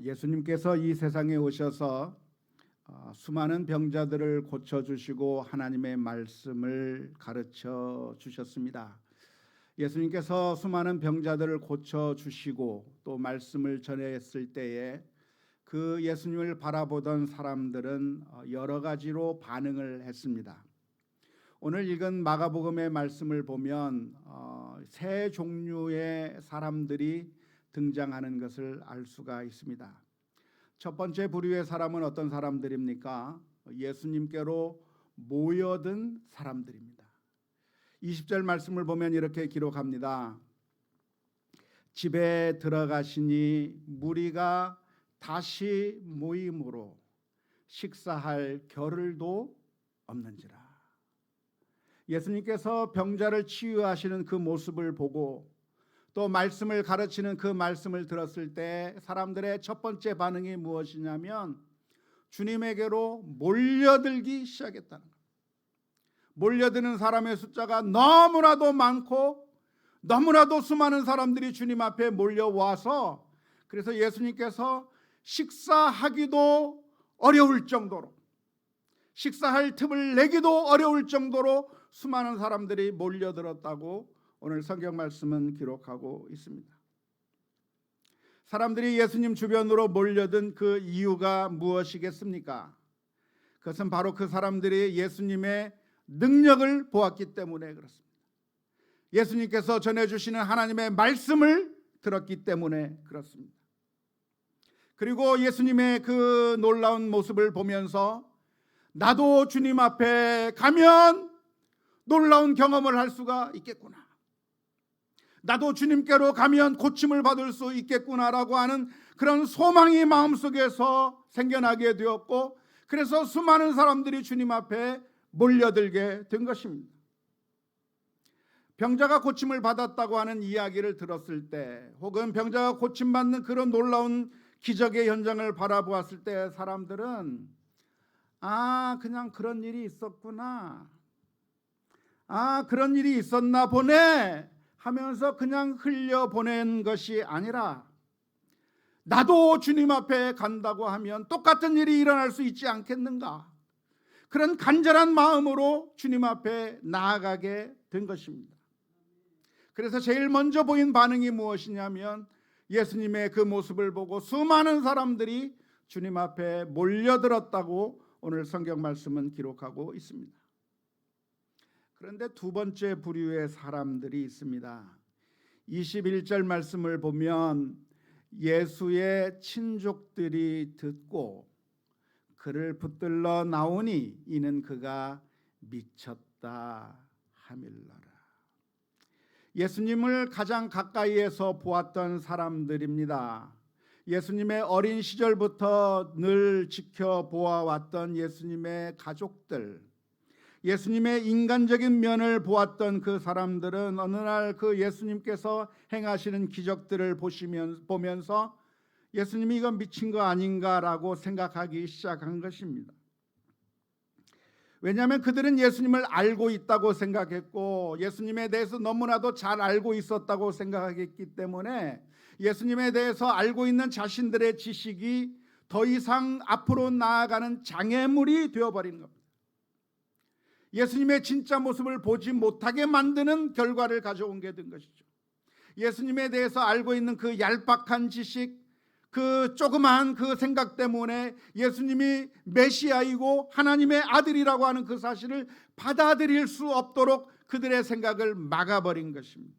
예수님께서 이 세상에 오셔서 수많은 병자들을 고쳐주시고 하나님의 말씀을 가르쳐 주셨습니다. 예수님께서 수많은 병자들을 고쳐주시고 또 말씀을 전했을 때에 그 예수님을 바라보던 사람들은 여러 가지로 반응을 했습니다. 오늘 읽은 마가복음의 말씀을 보면 세 종류의 사람들이 등장하는 것을 알 수가 있습니다. 첫 번째 부류의 사람은 어떤 사람들입니까? 예수님께로 모여든 사람들입니다. 20절 말씀을 보면 이렇게 기록합니다. 집에 들어가시니 무리가 다시 모임으로 식사할 겨를도 없는지라. 예수님께서 병자를 치유하시는 그 모습을 보고 또 말씀을 가르치는 그 말씀을 들었을 때 사람들의 첫 번째 반응이 무엇이냐면 주님에게로 몰려들기 시작했다는 겁니다. 몰려드는 사람의 숫자가 너무나도 많고 너무나도 수많은 사람들이 주님 앞에 몰려와서 그래서 예수님께서 식사하기도 어려울 정도로 식사할 틈을 내기도 어려울 정도로 수많은 사람들이 몰려들었다고 오늘 성경 말씀은 기록하고 있습니다. 사람들이 예수님 주변으로 몰려든 그 이유가 무엇이겠습니까? 그것은 바로 그 사람들이 예수님의 능력을 보았기 때문에 그렇습니다. 예수님께서 전해주시는 하나님의 말씀을 들었기 때문에 그렇습니다. 그리고 예수님의 그 놀라운 모습을 보면서 나도 주님 앞에 가면 놀라운 경험을 할 수가 있겠구나. 나도 주님께로 가면 고침을 받을 수 있겠구나라고 하는 그런 소망이 마음속에서 생겨나게 되었고 그래서 수많은 사람들이 주님 앞에 몰려들게 된 것입니다. 병자가 고침을 받았다고 하는 이야기를 들었을 때 혹은 병자가 고침받는 그런 놀라운 기적의 현장을 바라보았을 때 사람들은 그냥 그런 일이 있었구나. 그런 일이 있었나 보네 하면서 그냥 흘려보낸 것이 아니라 나도 주님 앞에 간다고 하면 똑같은 일이 일어날 수 있지 않겠는가. 그런 간절한 마음으로 주님 앞에 나아가게 된 것입니다. 그래서 제일 먼저 보인 반응이 무엇이냐면 예수님의 그 모습을 보고 수많은 사람들이 주님 앞에 몰려들었다고 오늘 성경 말씀은 기록하고 있습니다. 그런데 두 번째 부류의 사람들이 있습니다. 21절 말씀을 보면 예수의 친족들이 듣고 그를 붙들러 나오니 이는 그가 미쳤다 하밀러라. 예수님을 가장 가까이에서 보았던 사람들입니다. 예수님의 어린 시절부터 늘 지켜보아왔던 예수님의 가족들, 예수님의 인간적인 면을 보았던 그 사람들은 어느 날 그 예수님께서 행하시는 기적들을 보면서 예수님이 이건 미친 거 아닌가라고 생각하기 시작한 것입니다. 왜냐하면 그들은 예수님을 알고 있다고 생각했고 예수님에 대해서 너무나도 잘 알고 있었다고 생각했기 때문에 예수님에 대해서 알고 있는 자신들의 지식이 더 이상 앞으로 나아가는 장애물이 되어버린 겁니다. 예수님의 진짜 모습을 보지 못하게 만드는 결과를 가져온 게 된 것이죠. 예수님에 대해서 알고 있는 그 얄팍한 지식, 그 조그마한 그 생각 때문에 예수님이 메시아이고 하나님의 아들이라고 하는 그 사실을 받아들일 수 없도록 그들의 생각을 막아버린 것입니다.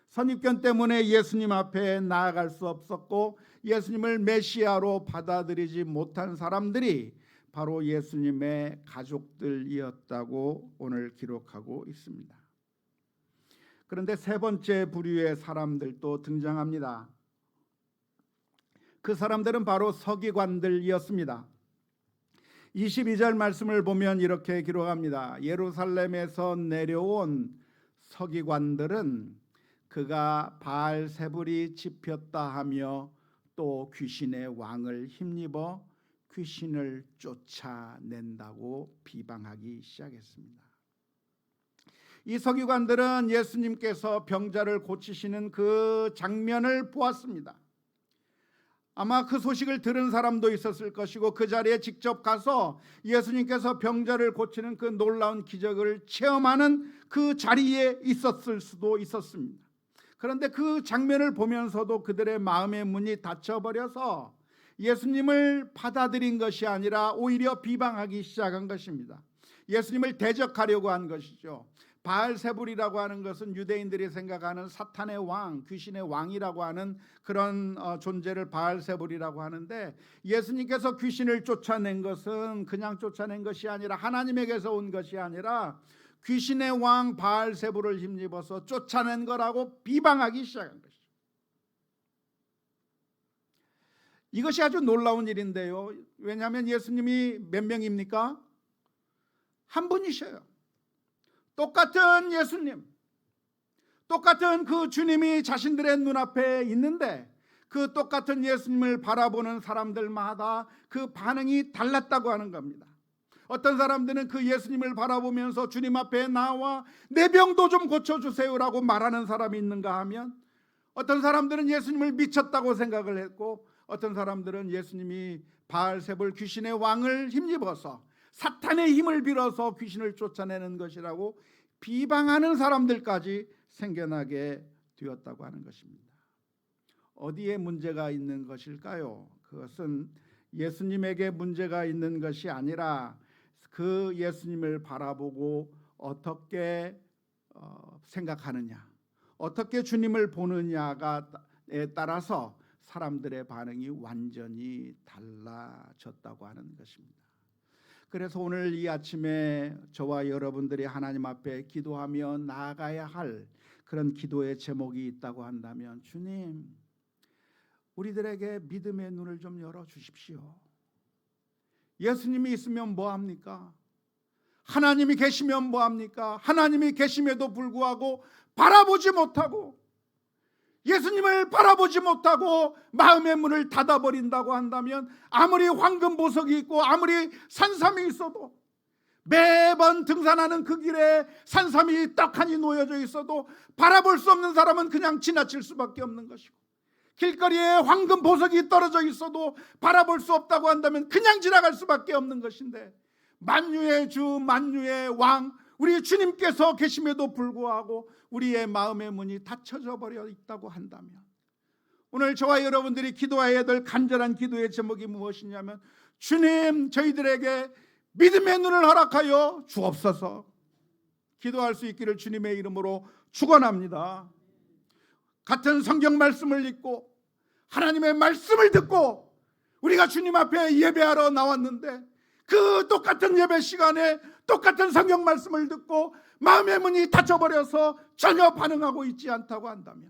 선입견 때문에 예수님 앞에 나아갈 수 없었고 예수님을 메시아로 받아들이지 못한 사람들이 바로 예수님의 가족들이었다고 오늘 기록하고 있습니다. 그런데 세 번째 부류의 사람들도 등장합니다. 그 사람들은 바로 서기관들이었습니다. 22절 말씀을 보면 이렇게 기록합니다. 예루살렘에서 내려온 서기관들은 그가 바알세불이 집혔다 하며 또 귀신의 왕을 힘입어 귀신을 쫓아낸다고 비방하기 시작했습니다. 이 서기관들은 예수님께서 병자를 고치시는 그 장면을 보았습니다. 아마 그 소식을 들은 사람도 있었을 것이고 그 자리에 직접 가서 예수님께서 병자를 고치는 그 놀라운 기적을 체험하는 그 자리에 있었을 수도 있었습니다. 그런데 그 장면을 보면서도 그들의 마음의 문이 닫혀버려서 예수님을 받아들인 것이 아니라 오히려 비방하기 시작한 것입니다. 예수님을 대적하려고 한 것이죠. 바알세불이라고 하는 것은 유대인들이 생각하는 사탄의 왕, 귀신의 왕이라고 하는 그런 존재를 바알세불이라고 하는데, 예수님께서 귀신을 쫓아낸 것은 그냥 쫓아낸 것이 아니라 하나님에게서 온 것이 아니라 귀신의 왕 바알세불을 힘입어서 쫓아낸 거라고 비방하기 시작한 것이죠. 이것이 아주 놀라운 일인데요. 왜냐하면 예수님이 몇 명입니까? 한 분이셔요. 똑같은 예수님, 똑같은 그 주님이 자신들의 눈앞에 있는데 그 똑같은 예수님을 바라보는 사람들마다 그 반응이 달랐다고 하는 겁니다. 어떤 사람들은 그 예수님을 바라보면서 주님 앞에 나와 내 병도 좀 고쳐주세요라고 말하는 사람이 있는가 하면, 어떤 사람들은 예수님을 미쳤다고 생각을 했고, 어떤 사람들은 예수님이 바알세불 귀신의 왕을 힘입어서 사탄의 힘을 빌어서 귀신을 쫓아내는 것이라고 비방하는 사람들까지 생겨나게 되었다고 하는 것입니다. 어디에 문제가 있는 것일까요? 그것은 예수님에게 문제가 있는 것이 아니라 그 예수님을 바라보고 어떻게 생각하느냐, 어떻게 주님을 보느냐에 따라서 사람들의 반응이 완전히 달라졌다고 하는 것입니다. 그래서 오늘 이 아침에 저와 여러분들이 하나님 앞에 기도하며 나아가야 할 그런 기도의 제목이 있다고 한다면, 주님, 우리들에게 믿음의 눈을 좀 열어주십시오. 예수님이 있으면 뭐합니까? 하나님이 계시면 뭐합니까? 하나님이 계심에도 불구하고 바라보지 못하고, 예수님을 바라보지 못하고 마음의 문을 닫아버린다고 한다면, 아무리 황금 보석이 있고 아무리 산삼이 있어도, 매번 등산하는 그 길에 산삼이 떡하니 놓여져 있어도 바라볼 수 없는 사람은 그냥 지나칠 수밖에 없는 것이고, 길거리에 황금 보석이 떨어져 있어도 바라볼 수 없다고 한다면 그냥 지나갈 수밖에 없는 것인데, 만유의 주 만유의 왕 우리 주님께서 계심에도 불구하고 우리의 마음의 문이 닫혀져 버려 있다고 한다면, 오늘 저와 여러분들이 기도해야 될 간절한 기도의 제목이 무엇이냐면, 주님, 저희들에게 믿음의 눈을 허락하여 주옵소서. 기도할 수 있기를 주님의 이름으로 축원합니다. 같은 성경 말씀을 읽고 하나님의 말씀을 듣고 우리가 주님 앞에 예배하러 나왔는데, 그 똑같은 예배 시간에 똑같은 성경 말씀을 듣고 마음의 문이 닫혀버려서 전혀 반응하고 있지 않다고 한다면,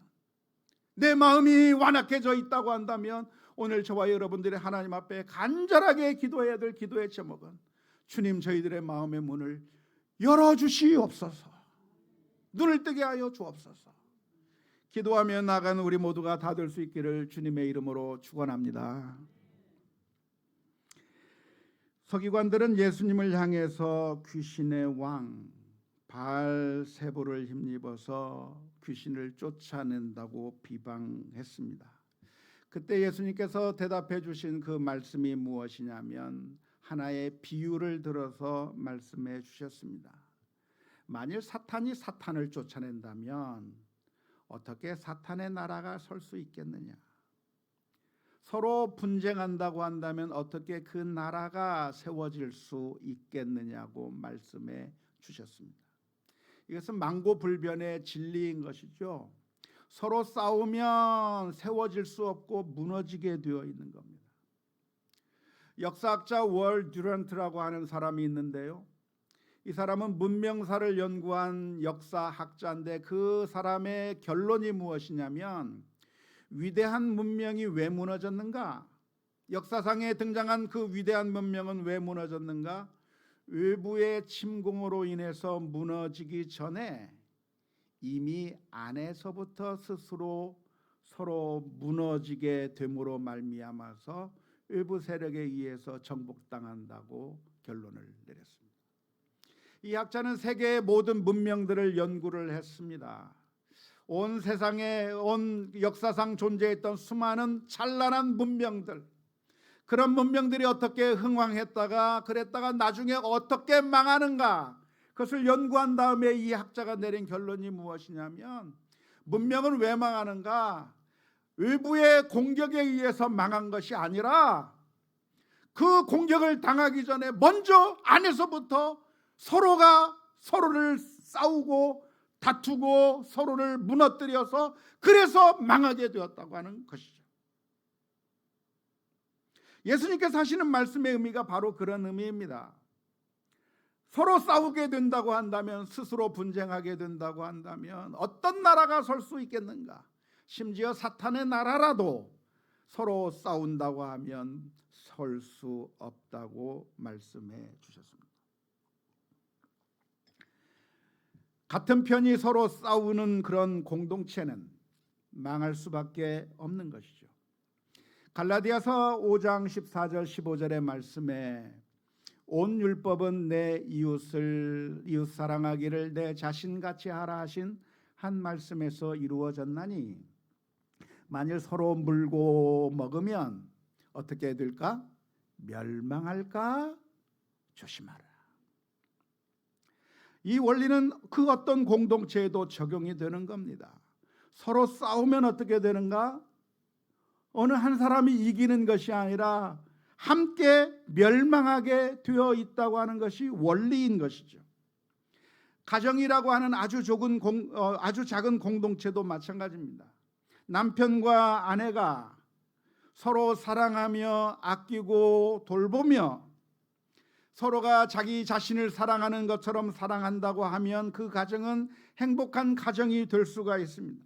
내 마음이 완악해져 있다고 한다면, 오늘 저와 여러분들이 하나님 앞에 간절하게 기도해야 될 기도의 제목은, 주님, 저희들의 마음의 문을 열어주시옵소서. 눈을 뜨게 하여 주옵소서. 기도하며 나가는 우리 모두가 다 될 수 있기를 주님의 이름으로 축원합니다. 서기관들은 예수님을 향해서 귀신의 왕 바알세불을 힘입어서 귀신을 쫓아낸다고 비방했습니다. 그때 예수님께서 대답해 주신 그 말씀이 무엇이냐면, 하나의 비유를 들어서 말씀해 주셨습니다. 만일 사탄이 사탄을 쫓아낸다면 어떻게 사탄의 나라가 설 수 있겠느냐? 서로 분쟁한다고 한다면 어떻게 그 나라가 세워질 수 있겠느냐고 말씀해 주셨습니다. 이것은 만고불변의 진리인 것이죠. 서로 싸우면 세워질 수 없고 무너지게 되어 있는 겁니다. 역사학자 월 듀런트라고 하는 사람이 있는데요, 이 사람은 문명사를 연구한 역사학자인데, 그 사람의 결론이 무엇이냐면, 위대한 문명이 왜 무너졌는가? 역사상에 등장한 그 위대한 문명은 왜 무너졌는가? 외부의 침공으로 인해서 무너지기 전에 이미 안에서부터 스스로 서로 무너지게 됨으로 말미암아서 외부 세력에 의해서 정복당한다고 결론을 내렸습니다. 이 학자는 세계의 모든 문명들을 연구를 했습니다. 온 세상에 온 역사상 존재했던 수많은 찬란한 문명들, 그런 문명들이 어떻게 흥왕했다가 그랬다가 나중에 어떻게 망하는가, 그것을 연구한 다음에 이 학자가 내린 결론이 무엇이냐면, 문명은 왜 망하는가? 외부의 공격에 의해서 망한 것이 아니라 그 공격을 당하기 전에 먼저 안에서부터 서로가 서로를 싸우고 다투고 서로를 무너뜨려서 그래서 망하게 되었다고 하는 것이죠. 예수님께서 하시는 말씀의 의미가 바로 그런 의미입니다. 서로 싸우게 된다고 한다면, 스스로 분쟁하게 된다고 한다면 어떤 나라가 설 수 있겠는가? 심지어 사탄의 나라라도 서로 싸운다고 하면 설 수 없다고 말씀해 주셨습니다. 같은 편이 서로 싸우는 그런 공동체는 망할 수밖에 없는 것이죠. 갈라디아서 5장 14절 15절의 말씀에 온 율법은 내 이웃 사랑하기를 내 자신같이 하라 하신 한 말씀에서 이루어졌나니, 만일 서로 물고 먹으면 어떻게 될까? 멸망할까? 조심하라. 이 원리는 그 어떤 공동체에도 적용이 되는 겁니다. 서로 싸우면 어떻게 되는가? 어느 한 사람이 이기는 것이 아니라 함께 멸망하게 되어 있다고 하는 것이 원리인 것이죠. 가정이라고 하는 아주 작은 공동체도 마찬가지입니다. 남편과 아내가 서로 사랑하며 아끼고 돌보며 서로가 자기 자신을 사랑하는 것처럼 사랑한다고 하면 그 가정은 행복한 가정이 될 수가 있습니다.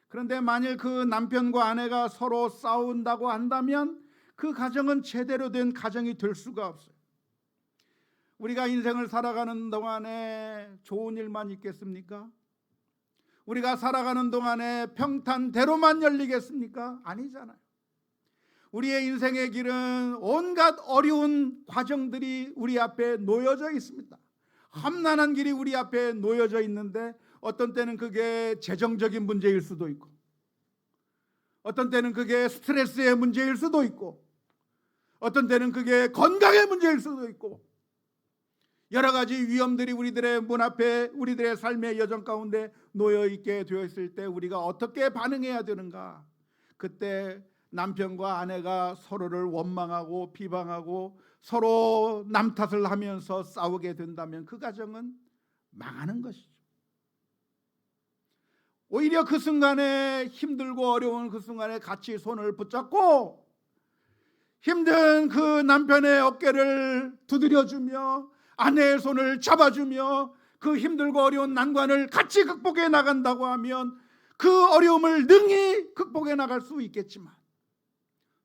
그런데 만일 그 남편과 아내가 서로 싸운다고 한다면 그 가정은 제대로 된 가정이 될 수가 없어요. 우리가 인생을 살아가는 동안에 좋은 일만 있겠습니까? 우리가 살아가는 동안에 평탄대로만 열리겠습니까? 아니잖아요. 우리의 인생의 길은 온갖 어려운 과정들이 우리 앞에 놓여져 있습니다. 험난한 길이 우리 앞에 놓여져 있는데, 어떤 때는 그게 재정적인 문제일 수도 있고, 어떤 때는 그게 스트레스의 문제일 수도 있고, 어떤 때는 그게 건강의 문제일 수도 있고, 여러 가지 위험들이 우리들의 문 앞에, 우리들의 삶의 여정 가운데 놓여 있게 되어 있을 때 우리가 어떻게 반응해야 되는가? 그때 남편과 아내가 서로를 원망하고 비방하고 서로 남 탓을 하면서 싸우게 된다면 그 가정은 망하는 것이죠. 오히려 그 순간에, 힘들고 어려운 그 순간에 같이 손을 붙잡고 힘든 그 남편의 어깨를 두드려주며 아내의 손을 잡아주며 그 힘들고 어려운 난관을 같이 극복해 나간다고 하면 그 어려움을 능히 극복해 나갈 수 있겠지만,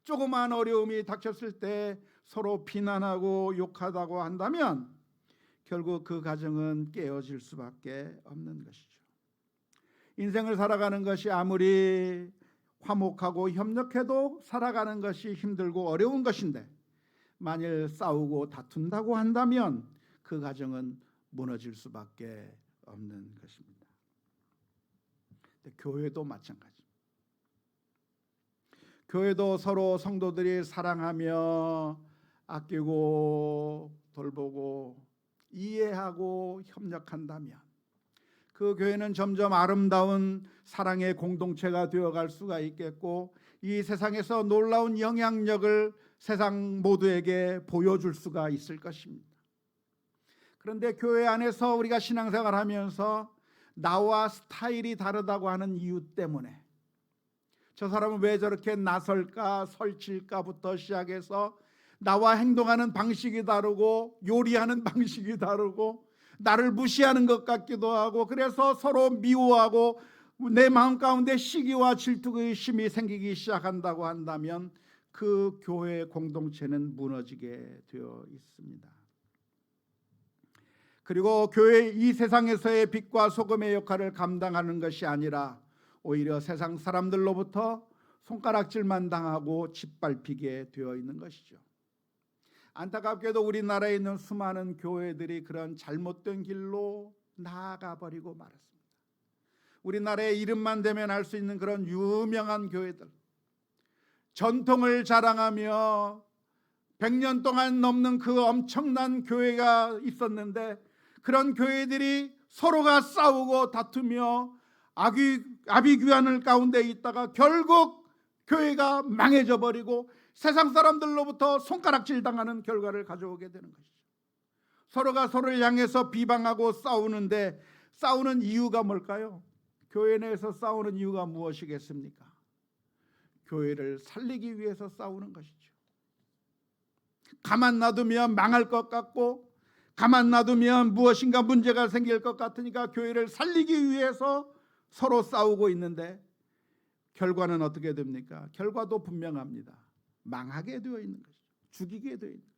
조그마한 어려움이 닥쳤을 때 서로 비난하고 욕하다고 한다면 결국 그 가정은 깨어질 수밖에 없는 것이죠. 인생을 살아가는 것이 아무리 화목하고 협력해도 살아가는 것이 힘들고 어려운 것인데, 만일 싸우고 다툰다고 한다면 그 가정은 무너질 수밖에 없는 것입니다. 교회도 마찬가지. 교회도 서로 성도들이 사랑하며 아끼고 돌보고 이해하고 협력한다면 그 교회는 점점 아름다운 사랑의 공동체가 되어갈 수가 있겠고, 이 세상에서 놀라운 영향력을 세상 모두에게 보여줄 수가 있을 것입니다. 그런데 교회 안에서 우리가 신앙생활하면서 나와 스타일이 다르다고 하는 이유 때문에, 저 사람은 왜 저렇게 나설까 설칠까부터 시작해서 나와 행동하는 방식이 다르고 요리하는 방식이 다르고 나를 무시하는 것 같기도 하고, 그래서 서로 미워하고 내 마음 가운데 시기와 질투의심이 생기기 시작한다고 한다면 그 교회 공동체는 무너지게 되어 있습니다. 그리고 교회, 이 세상에서의 빛과 소금의 역할을 감당하는 것이 아니라 오히려 세상 사람들로부터 손가락질만 당하고 짓밟히게 되어 있는 것이죠. 안타깝게도 우리나라에 있는 수많은 교회들이 그런 잘못된 길로 나아가 버리고 말았습니다. 우리나라의 이름만 대면 알 수 있는 그런 유명한 교회들, 전통을 자랑하며 100년 동안 넘는 그 엄청난 교회가 있었는데, 그런 교회들이 서로가 싸우고 다투며 아비규환을 가운데 있다가 결국 교회가 망해져 버리고 세상 사람들로부터 손가락질 당하는 결과를 가져오게 되는 것이죠. 서로가 서로를 향해서 비방하고 싸우는데, 싸우는 이유가 뭘까요? 교회 내에서 싸우는 이유가 무엇이겠습니까? 교회를 살리기 위해서 싸우는 것이죠. 가만 놔두면 망할 것 같고, 가만 놔두면 무엇인가 문제가 생길 것 같으니까 교회를 살리기 위해서 서로 싸우고 있는데, 결과는 어떻게 됩니까? 결과도 분명합니다. 망하게 되어 있는 것이죠. 죽이게 되어 있는 것이죠.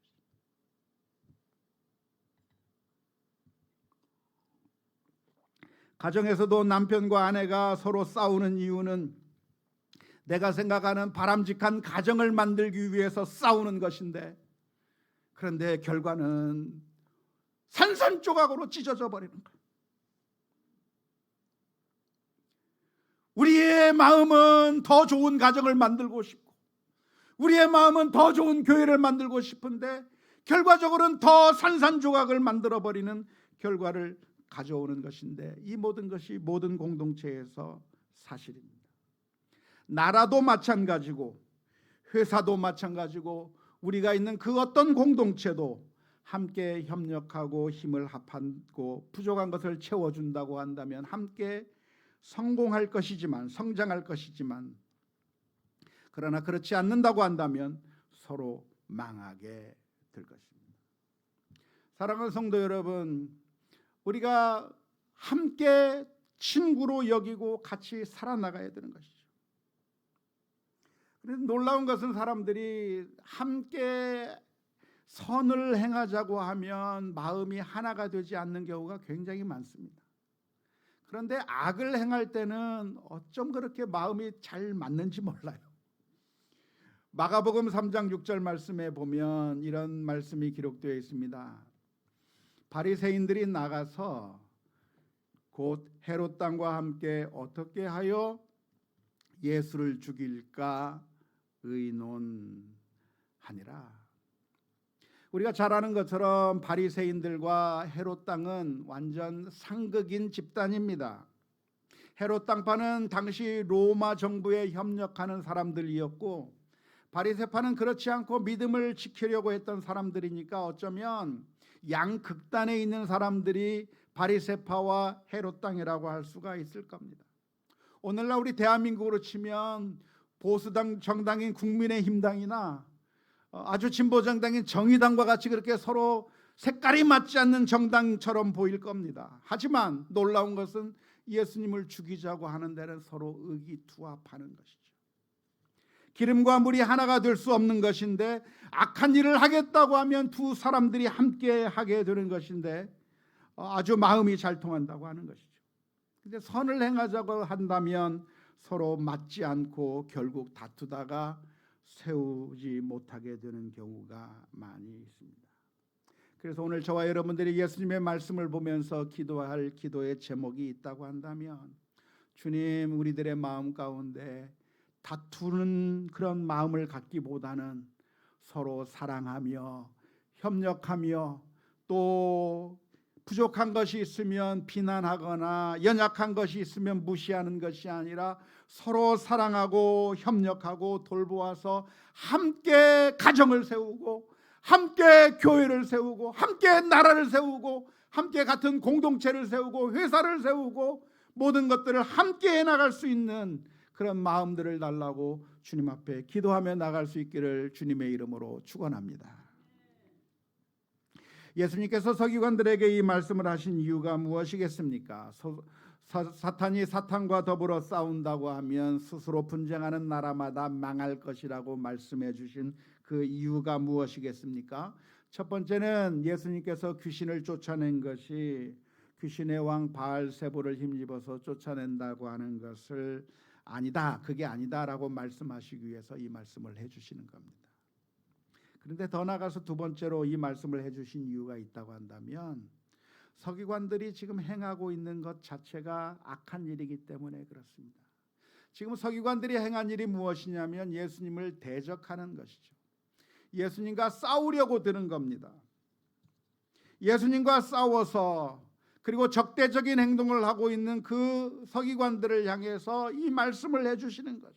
가정에서도 남편과 아내가 서로 싸우는 이유는 내가 생각하는 바람직한 가정을 만들기 위해서 싸우는 것인데, 그런데 결과는 산산조각으로 찢어져 버리는 거예요. 우리의 마음은 더 좋은 가정을 만들고 싶고, 우리의 마음은 더 좋은 교회를 만들고 싶은데, 결과적으로는 더 산산조각을 만들어버리는 결과를 가져오는 것인데, 이 모든 것이 모든 공동체에서 사실입니다. 나라도 마찬가지고 회사도 마찬가지고 우리가 있는 그 어떤 공동체도 함께 협력하고 힘을 합하고 부족한 것을 채워준다고 한다면 함께 성공할 것이지만, 성장할 것이지만, 그러나 그렇지 않는다고 한다면 서로 망하게 될 것입니다. 사랑하는 성도 여러분, 우리가 함께 친구로 여기고 같이 살아나가야 되는 것이죠. 그런데 놀라운 것은 사람들이 함께 선을 행하자고 하면 마음이 하나가 되지 않는 경우가 굉장히 많습니다. 그런데 악을 행할 때는 어쩜 그렇게 마음이 잘 맞는지 몰라요. 마가복음 3장 6절 말씀에 보면 이런 말씀이 기록되어 있습니다. 바리새인들이 나가서 곧 헤롯 땅과 함께 어떻게 하여 예수를 죽일까 의논하니라. 우리가 잘 아는 것처럼 바리새인들과 헤롯 땅은 완전 상극인 집단입니다. 헤롯 땅파는 당시 로마 정부에 협력하는 사람들이었고, 바리새파는 그렇지 않고 믿음을 지키려고 했던 사람들이니까 어쩌면 양극단에 있는 사람들이 바리새파와 헤롯 땅이라고 할 수가 있을 겁니다. 오늘날 우리 대한민국으로 치면 보수당 정당인 국민의힘당이나 아주 진보 정당인 정의당과 같이 그렇게 서로 색깔이 맞지 않는 정당처럼 보일 겁니다. 하지만 놀라운 것은 예수님을 죽이자고 하는 데는 서로 의기투합하는 것이죠. 기름과 물이 하나가 될 수 없는 것인데, 악한 일을 하겠다고 하면 두 사람들이 함께 하게 되는 것인데 아주 마음이 잘 통한다고 하는 것이죠. 근데 선을 행하자고 한다면 서로 맞지 않고 결국 다투다가 세우지 못하게 되는 경우가 많이 있습니다. 그래서 오늘 저와 여러분들이 예수님의 말씀을 보면서 기도할 기도의 제목이 있다고 한다면, 주님, 우리들의 마음 가운데 다투는 그런 마음을 갖기보다는 서로 사랑하며 협력하며, 또 부족한 것이 있으면 비난하거나 연약한 것이 있으면 무시하는 것이 아니라 서로 사랑하고 협력하고 돌보아서 함께 가정을 세우고, 함께 교회를 세우고, 함께 나라를 세우고, 함께 같은 공동체를 세우고, 회사를 세우고, 모든 것들을 함께 해나갈 수 있는 그런 마음들을 달라고 주님 앞에 기도하며 나갈 수 있기를 주님의 이름으로 축원합니다. 예수님께서 서기관들에게 이 말씀을 하신 이유가 무엇이겠습니까? 사탄이 사탄과 더불어 싸운다고 하면 스스로 분쟁하는 나라마다 망할 것이라고 말씀해 주신 그 이유가 무엇이겠습니까? 첫 번째는 예수님께서 귀신을 쫓아낸 것이 귀신의 왕 바알세불을 힘입어서 쫓아낸다고 하는 것을 아니다, 그게 아니다라고 말씀하시기 위해서 이 말씀을 해주시는 겁니다. 그런데 더 나아가서 두 번째로 이 말씀을 해주신 이유가 있다고 한다면, 서기관들이 지금 행하고 있는 것 자체가 악한 일이기 때문에 그렇습니다. 지금 서기관들이 행한 일이 무엇이냐면 예수님을 대적하는 것이죠. 예수님과 싸우려고 드는 겁니다. 예수님과 싸워서 그리고 적대적인 행동을 하고 있는 그 서기관들을 향해서 이 말씀을 해주시는 거죠.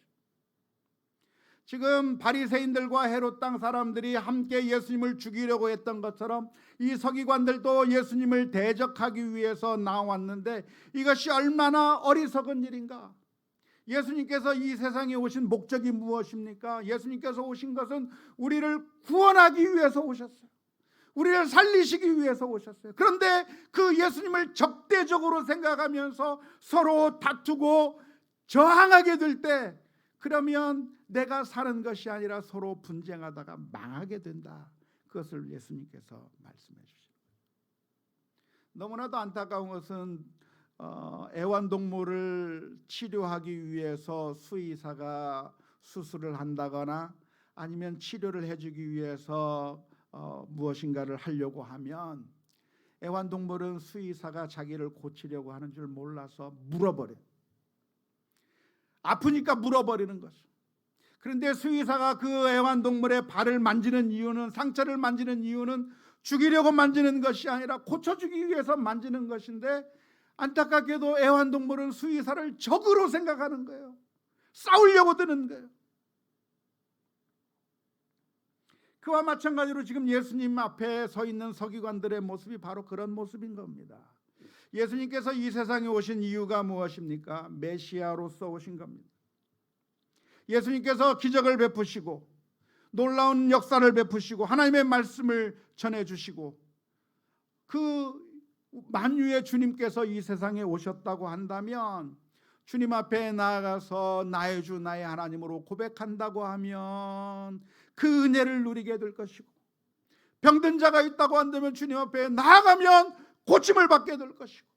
지금 바리새인들과 헤롯 땅 사람들이 함께 예수님을 죽이려고 했던 것처럼 이 서기관들도 예수님을 대적하기 위해서 나왔는데 이것이 얼마나 어리석은 일인가. 예수님께서 이 세상에 오신 목적이 무엇입니까? 예수님께서 오신 것은 우리를 구원하기 위해서 오셨어요. 우리를 살리시기 위해서 오셨어요. 그런데 그 예수님을 적대적으로 생각하면서 서로 다투고 저항하게 될 때, 그러면 내가 사는 것이 아니라 서로 분쟁하다가 망하게 된다. 그것을 예수님께서 말씀해 주십니다. 너무나도 안타까운 것은 애완동물을 치료하기 위해서 수의사가 수술을 한다거나 아니면 치료를 해주기 위해서 무엇인가를 하려고 하면 애완동물은 수의사가 자기를 고치려고 하는 줄 몰라서 물어버려요. 아프니까 물어버리는 것이죠. 그런데 수의사가 그 애완동물의 발을 만지는 이유는, 상처를 만지는 이유는 죽이려고 만지는 것이 아니라 고쳐주기 위해서 만지는 것인데, 안타깝게도 애완동물은 수의사를 적으로 생각하는 거예요. 싸우려고 드는 거예요. 그와 마찬가지로 지금 예수님 앞에 서 있는 서기관들의 모습이 바로 그런 모습인 겁니다. 예수님께서 이 세상에 오신 이유가 무엇입니까? 메시아로서 오신 겁니다. 예수님께서 기적을 베푸시고 놀라운 역사를 베푸시고 하나님의 말씀을 전해주시고 그 만유의 주님께서 이 세상에 오셨다고 한다면, 주님 앞에 나아가서 나의 주 나의 하나님으로 고백한다고 하면 그 은혜를 누리게 될 것이고, 병든 자가 있다고 한다면 주님 앞에 나아가면 고침을 받게 될 것이고,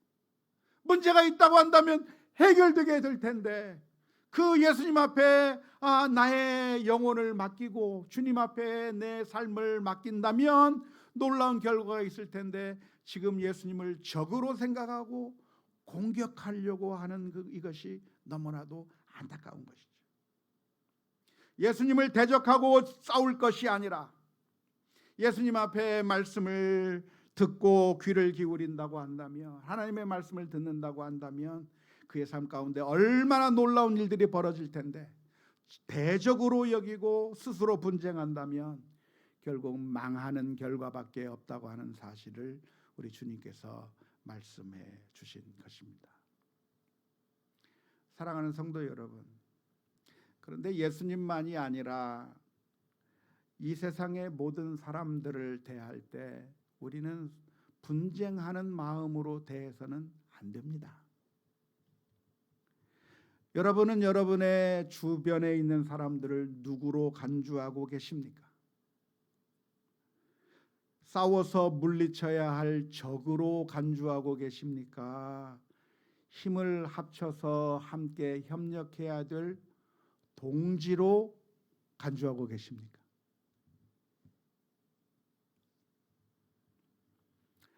문제가 있다고 한다면 해결되게 될 텐데, 그 예수님 앞에 나의 영혼을 맡기고 주님 앞에 내 삶을 맡긴다면 놀라운 결과가 있을 텐데, 지금 예수님을 적으로 생각하고 공격하려고 하는 이것이 너무나도 안타까운 것이죠. 예수님을 대적하고 싸울 것이 아니라 예수님 앞에 말씀을 듣고 귀를 기울인다고 한다면, 하나님의 말씀을 듣는다고 한다면 그의 삶 가운데 얼마나 놀라운 일들이 벌어질 텐데, 대적으로 여기고 스스로 분쟁한다면 결국 망하는 결과밖에 없다고 하는 사실을 우리 주님께서 말씀해 주신 것입니다. 사랑하는 성도 여러분, 그런데 예수님만이 아니라 이 세상의 모든 사람들을 대할 때 우리는 분쟁하는 마음으로 대해서는 안 됩니다. 여러분은 여러분의 주변에 있는 사람들을 누구로 간주하고 계십니까? 싸워서 물리쳐야 할 적으로 간주하고 계십니까? 힘을 합쳐서 함께 협력해야 될 동지로 간주하고 계십니까?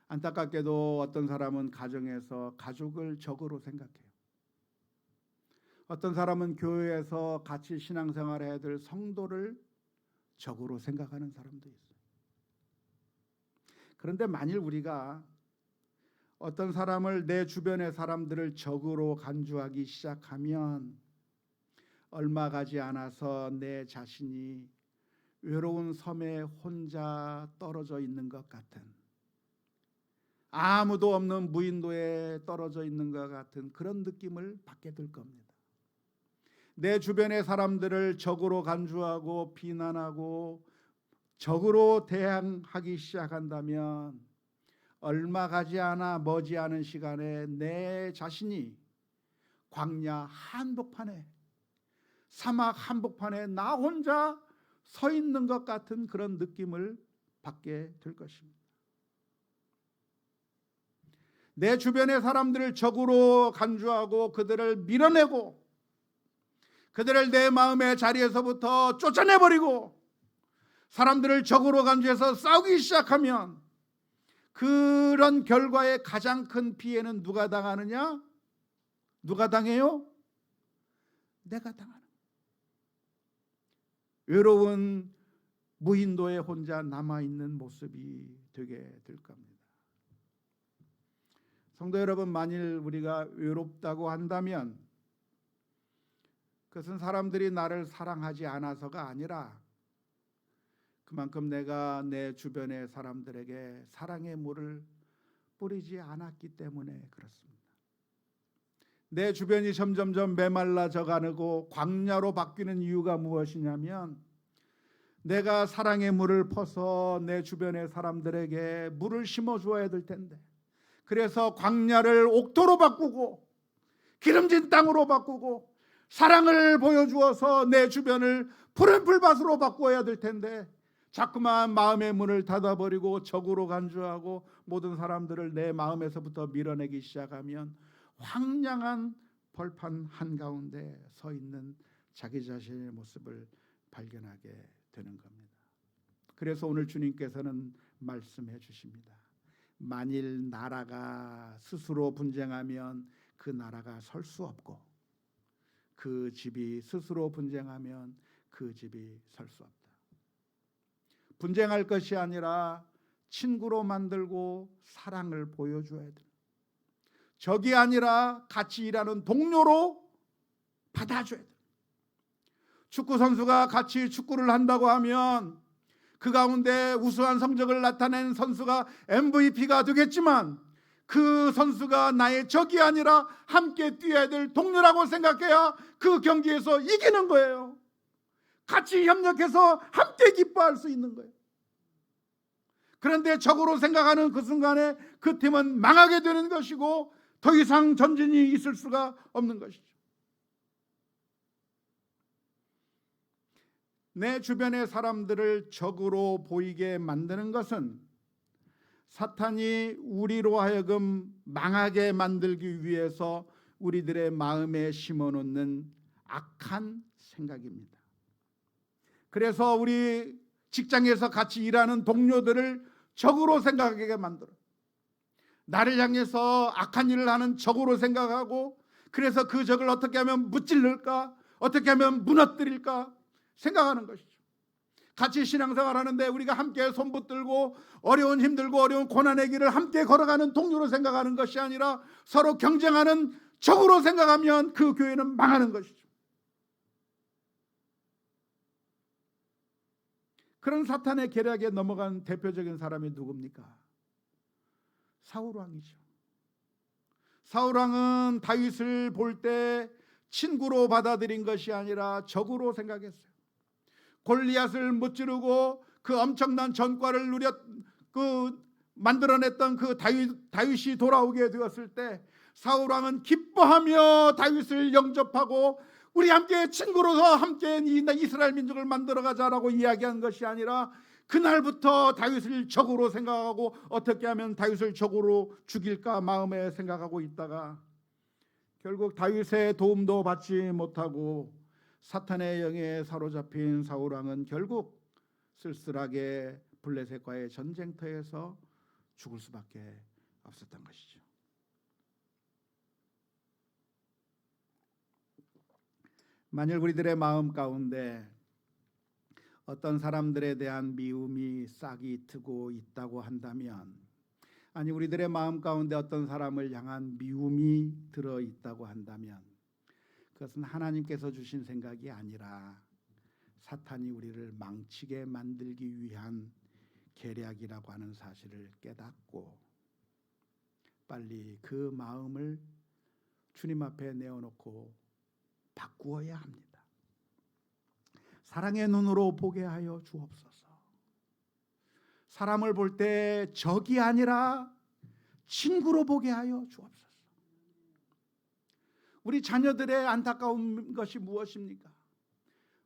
안타깝게도 어떤 사람은 가정에서 가족을 적으로 생각해요. 어떤 사람은 교회에서 같이 신앙생활을 해야 될 성도를 적으로 생각하는 사람도 있어요. 그런데 만일 우리가 어떤 사람을, 내 주변의 사람들을 적으로 간주하기 시작하면 얼마 가지 않아서 내 자신이 외로운 섬에 혼자 떨어져 있는 것 같은, 아무도 없는 무인도에 떨어져 있는 것 같은 그런 느낌을 받게 될 겁니다. 내 주변의 사람들을 적으로 간주하고 비난하고 적으로 대항하기 시작한다면 얼마 가지 않아 머지않은 시간에 내 자신이 광야 한복판에, 사막 한복판에 나 혼자 서 있는 것 같은 그런 느낌을 받게 될 것입니다. 내 주변의 사람들을 적으로 간주하고 그들을 밀어내고 그들을 내 마음의 자리에서부터 쫓아내버리고 사람들을 적으로 간주해서 싸우기 시작하면 그런 결과의 가장 큰 피해는 누가 당하느냐? 누가 당해요? 내가 당하는. 외로운 무인도에 혼자 남아있는 모습이 되게 될 겁니다. 성도 여러분, 만일 우리가 외롭다고 한다면 그것은 사람들이 나를 사랑하지 않아서가 아니라 그만큼 내가 내 주변의 사람들에게 사랑의 물을 뿌리지 않았기 때문에 그렇습니다. 내 주변이 점점점 메말라져 가고 광야로 바뀌는 이유가 무엇이냐면 내가 사랑의 물을 퍼서 내 주변의 사람들에게 물을 심어주어야 될 텐데, 그래서 광야를 옥토로 바꾸고 기름진 땅으로 바꾸고 사랑을 보여주어서 내 주변을 푸른 풀밭으로 바꾸어야 될 텐데 자꾸만 마음의 문을 닫아버리고 적으로 간주하고 모든 사람들을 내 마음에서부터 밀어내기 시작하면 황량한 벌판 한가운데 서 있는 자기 자신의 모습을 발견하게 되는 겁니다. 그래서 오늘 주님께서는 말씀해 주십니다. 만일 나라가 스스로 분쟁하면 그 나라가 설 수 없고 그 집이 스스로 분쟁하면 그 집이 설 수 없다. 분쟁할 것이 아니라 친구로 만들고 사랑을 보여줘야 돼. 적이 아니라 같이 일하는 동료로 받아줘야 돼. 축구 선수가 같이 축구를 한다고 하면 그 가운데 우수한 성적을 나타낸 선수가 MVP가 되겠지만 그 선수가 나의 적이 아니라 함께 뛰어야 될 동료라고 생각해야 그 경기에서 이기는 거예요. 같이 협력해서 함께 기뻐할 수 있는 거예요. 그런데 적으로 생각하는 그 순간에 그 팀은 망하게 되는 것이고 더 이상 전진이 있을 수가 없는 것이죠. 내 주변의 사람들을 적으로 보이게 만드는 것은 사탄이 우리로 하여금 망하게 만들기 위해서 우리들의 마음에 심어놓는 악한 생각입니다. 그래서 우리 직장에서 같이 일하는 동료들을 적으로 생각하게 만들어. 나를 향해서 악한 일을 하는 적으로 생각하고 그래서 그 적을 어떻게 하면 무찔를까? 어떻게 하면 무너뜨릴까? 생각하는 것이죠. 같이 신앙생활 하는데 우리가 함께 손붙들고 힘들고 어려운 고난의 길을 함께 걸어가는 동료로 생각하는 것이 아니라 서로 경쟁하는 적으로 생각하면 그 교회는 망하는 것이죠. 그런 사탄의 계략에 넘어간 대표적인 사람이 누굽니까? 사울왕이죠. 사울왕은 다윗을 볼 때 친구로 받아들인 것이 아니라 적으로 생각했어요. 골리앗을 무찌르고 그 엄청난 전과를 만들어냈던 그 다윗이 돌아오게 되었을 때 사울왕은 기뻐하며 다윗을 영접하고 우리 함께 친구로서 함께 이스라엘 민족을 만들어가자라고 이야기한 것이 아니라 그날부터 다윗을 적으로 생각하고 어떻게 하면 다윗을 적으로 죽일까 마음에 생각하고 있다가 결국 다윗의 도움도 받지 못하고 사탄의 영에 사로잡힌 사울왕은 결국 쓸쓸하게 블레셋과의 전쟁터에서 죽을 수밖에 없었던 것이죠. 만일 우리들의 마음 가운데 어떤 사람들에 대한 미움이 싹이 트고 있다고 한다면, 아니 우리들의 마음 가운데 어떤 사람을 향한 미움이 들어 있다고 한다면 그것은 하나님께서 주신 생각이 아니라 사탄이 우리를 망치게 만들기 위한 계략이라고 하는 사실을 깨닫고 빨리 그 마음을 주님 앞에 내어놓고 바꾸어야 합니다. 사랑의 눈으로 보게 하여 주옵소서. 사람을 볼 때 적이 아니라 친구로 보게 하여 주옵소서. 우리 자녀들의 안타까운 것이 무엇입니까?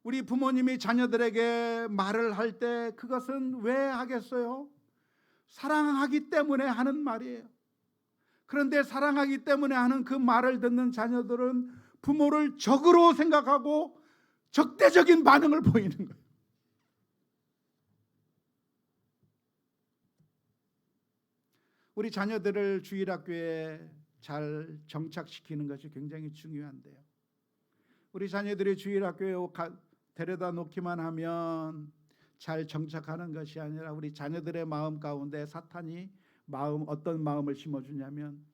우리 부모님이 자녀들에게 말을 할 때 그것은 왜 하겠어요? 사랑하기 때문에 하는 말이에요. 그런데 사랑하기 때문에 하는 그 말을 듣는 자녀들은 부모를 적으로 생각하고 적대적인 반응을 보이는 거예요. 우리 자녀들을 주일학교에 잘 정착시키는 것이 굉장히 중요한데요. 우리 자녀들이 주일학교에 데려다 놓기만 하면 잘 정착하는 것이 아니라 우리 자녀들의 마음 가운데 사탄이 어떤 마음을 심어주냐면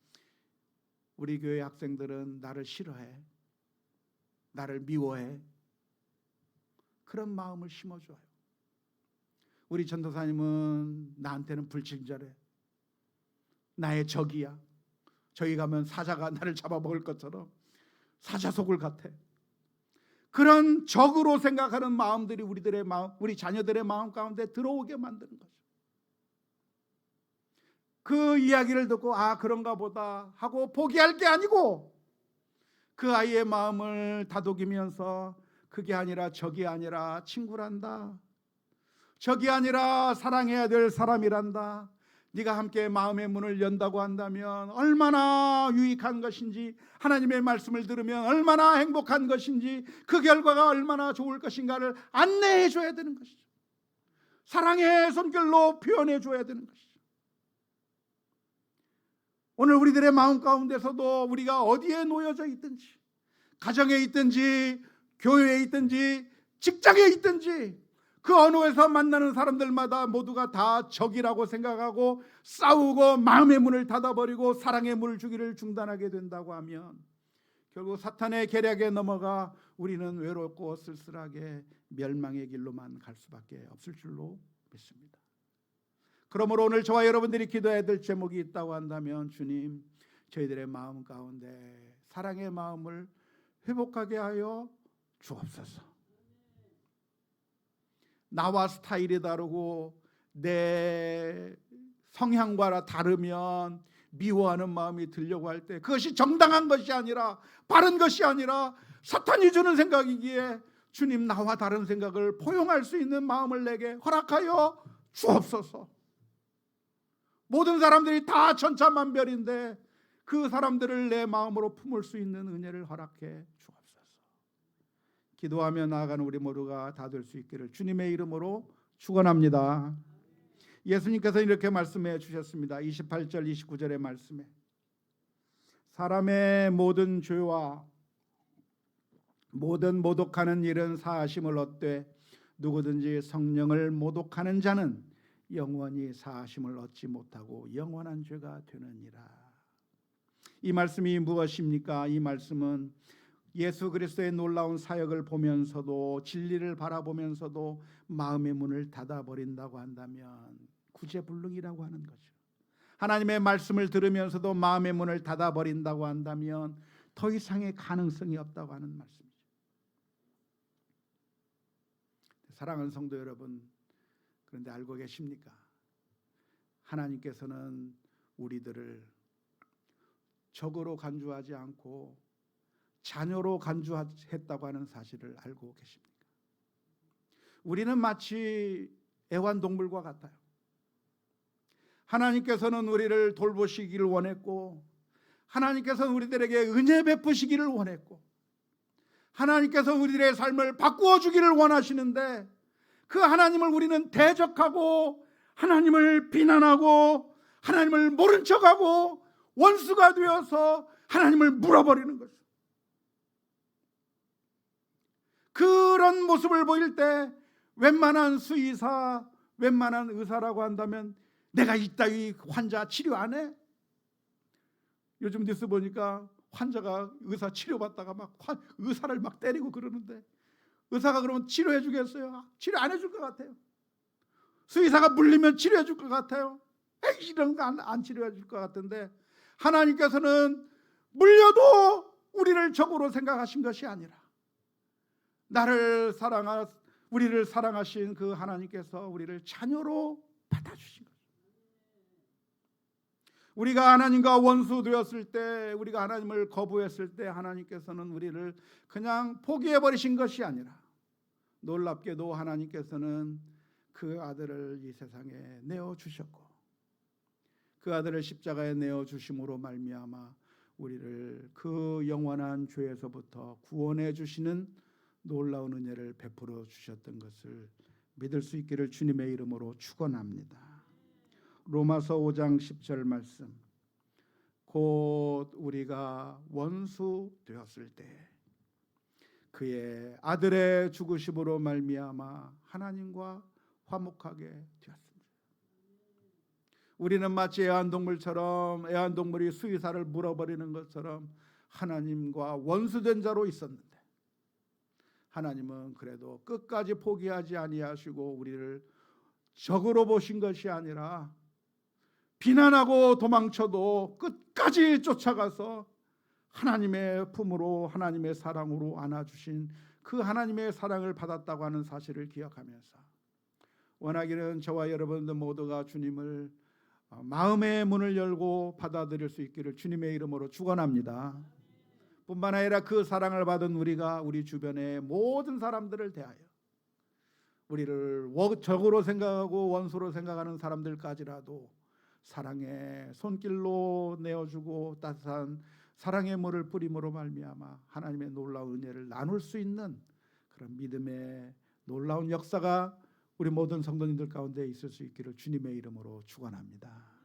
우리 교회 학생들은 나를 싫어해, 나를 미워해, 그런 마음을 심어줘요. 우리 전도사님은 나한테는 불친절해, 나의 적이야, 저기 가면 사자가 나를 잡아먹을 것처럼 사자 속을 같아. 그런 적으로 생각하는 마음들이 우리들의 마음, 우리 자녀들의 마음 가운데 들어오게 만드는 거죠. 그 이야기를 듣고 그런가 보다 하고 포기할 게 아니고 그 아이의 마음을 다독이면서 그게 아니라 적이 아니라 친구란다, 적이 아니라 사랑해야 될 사람이란다, 네가 함께 마음의 문을 연다고 한다면 얼마나 유익한 것인지, 하나님의 말씀을 들으면 얼마나 행복한 것인지, 그 결과가 얼마나 좋을 것인가를 안내해 줘야 되는 것이죠. 사랑의 손길로 표현해 줘야 되는 것이죠. 오늘 우리들의 마음 가운데서도 우리가 어디에 놓여져 있든지, 가정에 있든지 교회에 있든지 직장에 있든지 그 어느 곳에서 만나는 사람들마다 모두가 다 적이라고 생각하고 싸우고 마음의 문을 닫아버리고 사랑의 문을 주기를 중단하게 된다고 하면 결국 사탄의 계략에 넘어가 우리는 외롭고 쓸쓸하게 멸망의 길로만 갈 수밖에 없을 줄로 믿습니다. 그러므로 오늘 저와 여러분들이 기도해야 될 제목이 있다고 한다면, 주님, 저희들의 마음 가운데 사랑의 마음을 회복하게 하여 주옵소서. 나와 스타일이 다르고 내 성향과 다르면 미워하는 마음이 들려고 할 때 그것이 정당한 것이 아니라, 바른 것이 아니라 사탄이 주는 생각이기에 주님, 나와 다른 생각을 포용할 수 있는 마음을 내게 허락하여 주옵소서. 모든 사람들이 다 천차만별인데 그 사람들을 내 마음으로 품을 수 있는 은혜를 허락해 주옵소서. 기도하며 나아가는 우리 모두가 다 될 수 있기를 주님의 이름으로 축원합니다. 예수님께서 이렇게 말씀해 주셨습니다. 28절 29절의 말씀에 사람의 모든 죄와 모든 모독하는 일은 사하심을 얻되 누구든지 성령을 모독하는 자는 영원히 사하심을 얻지 못하고 영원한 죄가 되느니라. 이 말씀이 무엇입니까? 이 말씀은 예수 그리스도의 놀라운 사역을 보면서도, 진리를 바라보면서도 마음의 문을 닫아버린다고 한다면 구제불능이라고 하는 거죠. 하나님의 말씀을 들으면서도 마음의 문을 닫아버린다고 한다면 더 이상의 가능성이 없다고 하는 말씀이죠. 사랑하는 성도 여러분, 그런데 알고 계십니까? 하나님께서는 우리들을 적으로 간주하지 않고 자녀로 간주했다고 하는 사실을 알고 계십니까? 우리는 마치 애완동물과 같아요. 하나님께서는 우리를 돌보시기를 원했고, 하나님께서는 우리들에게 은혜 베푸시기를 원했고, 하나님께서 우리들의 삶을 바꾸어 주기를 원하시는데 그 하나님을 우리는 대적하고 하나님을 비난하고 하나님을 모른 척하고 원수가 되어서 하나님을 물어버리는 거죠. 그런 모습을 보일 때 웬만한 수의사, 웬만한 의사라고 한다면 내가 이따위 환자 치료 안 해? 요즘 뉴스 보니까 환자가 의사 치료받다가 막 의사를 막 때리고 그러는데, 의사가 그러면 치료해 주겠어요? 치료 안 해줄 것 같아요. 수의사가 물리면 치료해 줄 것 같아요. 이런 거 안 치료해 줄 것 같은데, 하나님께서는 물려도 우리를 적으로 생각하신 것이 아니라 우리를 사랑하신 그 하나님께서 우리를 자녀로 받아주신 거예요. 우리가 하나님과 원수 되었을 때, 우리가 하나님을 거부했을 때 하나님께서는 우리를 그냥 포기해버리신 것이 아니라, 놀랍게도 하나님께서는 그 아들을 이 세상에 내어주셨고, 그 아들을 십자가에 내어주심으로 말미암아 우리를 그 영원한 죄에서부터 구원해 주시는 놀라운 은혜를 베풀어 주셨던 것을 믿을 수 있기를 주님의 이름으로 축원합니다. 로마서 5장 10절 말씀. 곧 우리가 원수 되었을 때 그의 아들의 죽으심으로 말미암아 하나님과 화목하게 되었습니다. 우리는 마치 애완동물처럼 애완동물이 수의사를 물어버리는 것처럼 하나님과 원수된 자로 있었는데 하나님은 그래도 끝까지 포기하지 아니하시고 우리를 적으로 보신 것이 아니라 비난하고 도망쳐도 끝까지 쫓아가서 하나님의 품으로 하나님의 사랑으로 안아주신 그 하나님의 사랑을 받았다고 하는 사실을 기억하면서 원하기는 저와 여러분들 모두가 주님을 마음의 문을 열고 받아들일 수 있기를 주님의 이름으로 축원합니다. 뿐만 아니라 그 사랑을 받은 우리가 우리 주변의 모든 사람들을 대하여 우리를 적으로 생각하고 원수로 생각하는 사람들까지라도 사랑의 손길로 내어주고 따뜻한 사랑의 물을 뿌림으로 말미암아 하나님의 놀라운 은혜를 나눌 수 있는 그런 믿음의 놀라운 역사가 우리 모든 성도님들 가운데 있을 수 있기를 주님의 이름으로 축원합니다.